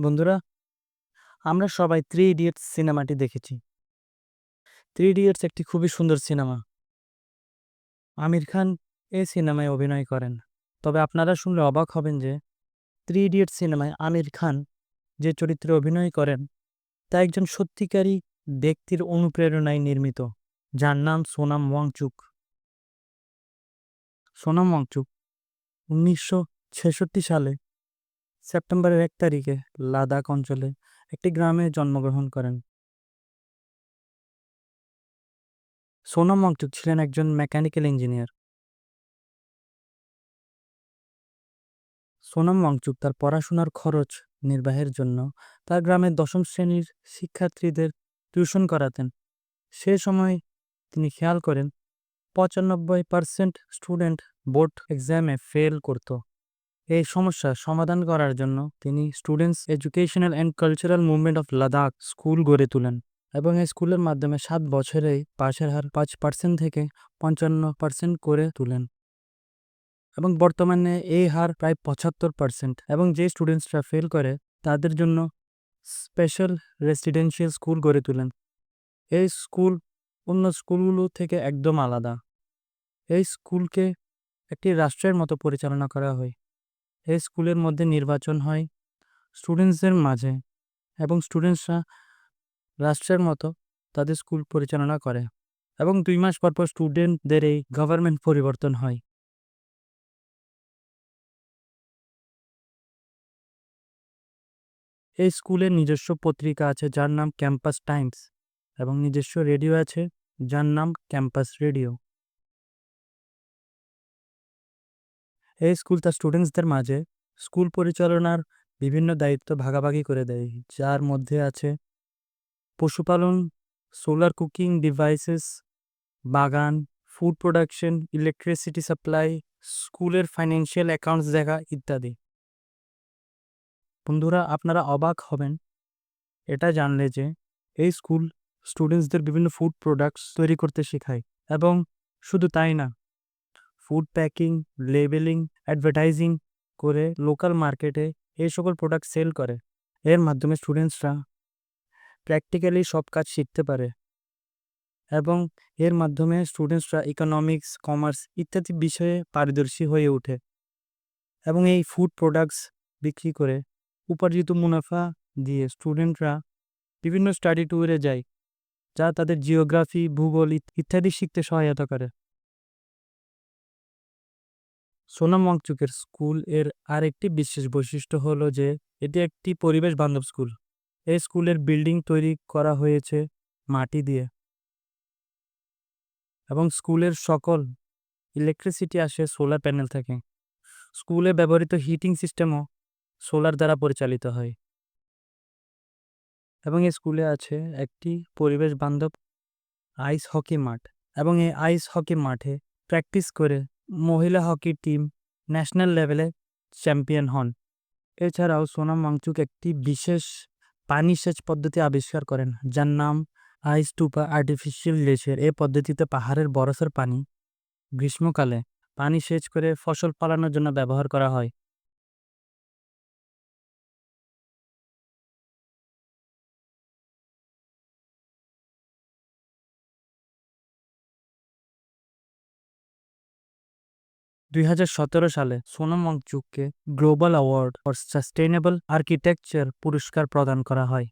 বন্ধুরা, আমরা সবাই 'থ্রি ইডিয়টস' সিনেমাটি দেখেছি। 'থ্রি ইডিয়টস' একটি খুবই সুন্দর সিনেমা। আমির খান এই সিনেমায় অভিনয় করেন। তবে আপনারা শুনলে অবাক হবেন যে 'থ্রি ইডিয়টস' সিনেমায় আমির খান যে চরিত্রে অভিনয় করেন তা একজন সত্যিকারী ব্যক্তির অনুপ্রেরণায় নির্মিত, যার নাম সোনাম ওয়াংচুক। সোনাম ওয়াংচুক ১৯৬৬ সালে সেপ্টেম্বরের ১ তারিখে লাদাখ অঞ্চলে একটি গ্রামে জন্মগ্রহণ করেন। সোনাম ওয়াংচুক ছিলেন একজন মেকানিক্যাল ইঞ্জিনিয়ার। সোনাম ওয়াংচুক তার পড়াশোনার খরচ নির্বাহের জন্য তার গ্রামের দশম শ্রেণীর শিক্ষার্থীদের টিউশন করাতেন। সে সময় তিনি খেয়াল করেন ৯৫% স্টুডেন্ট বোর্ড এক্সামে ফেল করত। এই সমস্যার সমাধান করার জন্য তিনি students educational and cultural movement of Ladakh school গড়ে তোলেন এবং এই স্কুলের মাধ্যমে ৭ বছরেই পাশের হার ৫% থেকে ৫৫% করে তোলেন এবং বর্তমানে এই হার প্রায় ৭৫%। এবং যে স্টুডেন্টসরা ফেল করে তাদের জন্য স্পেশাল রেসিডেন্সিয়াল স্কুল গড়ে তোলেন। এই স্কুল অন্য স্কুলগুলো থেকে একদম আলাদা। এই স্কুলকে একটি রাষ্ট্রের মতো পরিচালনা করা হয়। এই স্কুলের মধ্যে নির্বাচন হয় স্টুডেন্টসদের মাঝে এবং স্টুডেন্টসরা রাষ্ট্রের মতো তাদের স্কুল পরিচালনা করে এবং ২ মাস পর পর স্টুডেন্টদের এই গভর্নমেন্ট পরিবর্তন হয়। এই স্কুলের নিজস্ব পত্রিকা আছে যার নাম ক্যাম্পাস টাইমস এবং নিজস্ব রেডিও আছে যার নাম ক্যাম্পাস রেডিও। এই স্কুল তার স্টুডেন্টসদের মাঝে স্কুল পরিচালনার বিভিন্ন দায়িত্ব ভাগাভাগি করে দেয়, যার মধ্যে আছে পশুপালন, সোলার কুকিং ডিভাইসেস, বাগান, ফুড প্রোডাকশন, ইলেকট্রিসিটি সাপ্লাই, স্কুলের ফাইন্যান্সিয়াল অ্যাকাউন্টস দেখা ইত্যাদি। বন্ধুরা, আপনারা অবাক হবেন এটা জানলে যে এই স্কুল স্টুডেন্টসদের বিভিন্ন ফুড প্রোডাক্টস তৈরি করতে শেখায় এবং শুধু তাই না, ফুড প্যাকিং, লেবেলিং, অ্যাডভার্টাইজিং করে লোকাল মার্কেটে এই সকল প্রোডাক্ট সেল করে। এর মাধ্যমে স্টুডেন্টসরা প্র্যাকটিক্যালি সব কাজ শিখতে পারে এবং এর মাধ্যমে স্টুডেন্টসরা ইকোনমিক্স, কমার্স ইত্যাদি বিষয়ে পারদর্শী হয়ে ওঠে এবং এই ফুড প্রোডাক্টস বিক্রি করে উপার্জিত মুনাফা দিয়ে স্টুডেন্টরা বিভিন্ন স্টাডি ট্যুরে যায়, যা তাদের জিওগ্রাফি, ভূগোল ইত্যাদি শিখতে সহায়তা করে। সোনাম ওয়াংচুকের স্কুল এর আরেকটি বিশেষ বৈশিষ্ট্য হলো যে এটি একটি পরিবেশ বান্ধব স্কুল। এই স্কুলের বিল্ডিং তৈরি করা হয়েছে মাটি দিয়ে এবং স্কুলের সকল ইলেকট্রিসিটি আসে সোলার প্যানেল থেকে। স্কুলে ব্যবহৃত হিটিং সিস্টেমও সোলার দ্বারা পরিচালিত হয় এবং এই স্কুলে আছে একটি পরিবেশ বান্ধব আইস হকি মাঠ এবং এই আইস হকি মাঠে প্র্যাকটিস করে মহিলা হকি টিম ন্যাশনাল লেভেলে চ্যাম্পিয়ন হন। এছাড়াও সোনাম ওয়াংচুক একটি বিশেষ পানি সেচ পদ্ধতি আবিষ্কার করেন যার নাম আইস টুপা আর্টিফিশিয়াল গ্লেশিয়ার। এই পদ্ধতিতে পাহাড়ের বরফের পানি গ্রীষ্মকালে পানি সেচ করে ফসল ফলানোর জন্য ব্যবহার করা হয়। ২০১৭ সালে সোনাম ওয়াংচুককে global award for sustainable architecture পুরস্কার প্রদান করা হয়।